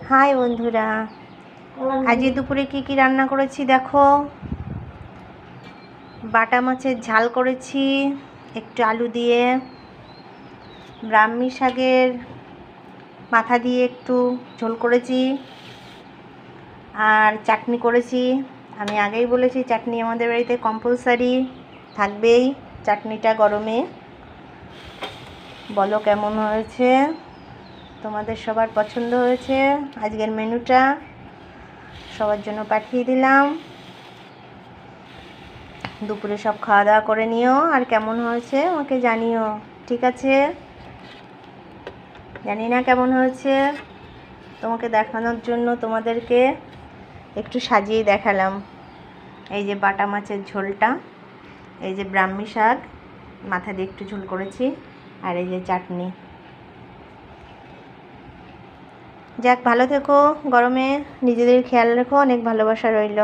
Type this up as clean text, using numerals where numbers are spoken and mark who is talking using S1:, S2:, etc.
S1: High বন্ধুরা, আজকে দুপুরে কি রান্না করেছি দেখো। বাটা মাছের ঝাল করেছি একটু আলু দিয়ে, ব্রাহ্মী শাকের মাথা দিয়ে একটু ঝোল করেছি, আর চাটনি করেছি। আমি আগেই বলেছি চাটনি আমাদের বাড়িতে কম্পালসারি থাকবেই। চাটনিটা গরমে বলো কেমন হয়েছে, তোমাদের সবার পছন্দ হয়েছে? আজকের মেনুটা সবার জন্য পাঠিয়ে দিলাম। দুপুরে সব খাওয়া দাওয়া করে নিও, আর কেমন হয়েছে আমাকে জানিও, ঠিক আছে? জানি না কেমন হয়েছে, তোমাকে দেখানোর জন্য তোমাদেরকে একটু সাজিয়ে দেখালাম। এই যে বাটা মাছের ঝোলটা, এই যে ব্রাহ্মী শাক মাথা দিয়ে একটু ঝোল করেছি, আর এই যে চাটনি। যাক, ভালো থেকো, গরমে নিজেদের খেয়াল রেখো, অনেক ভালোবাসা রইল।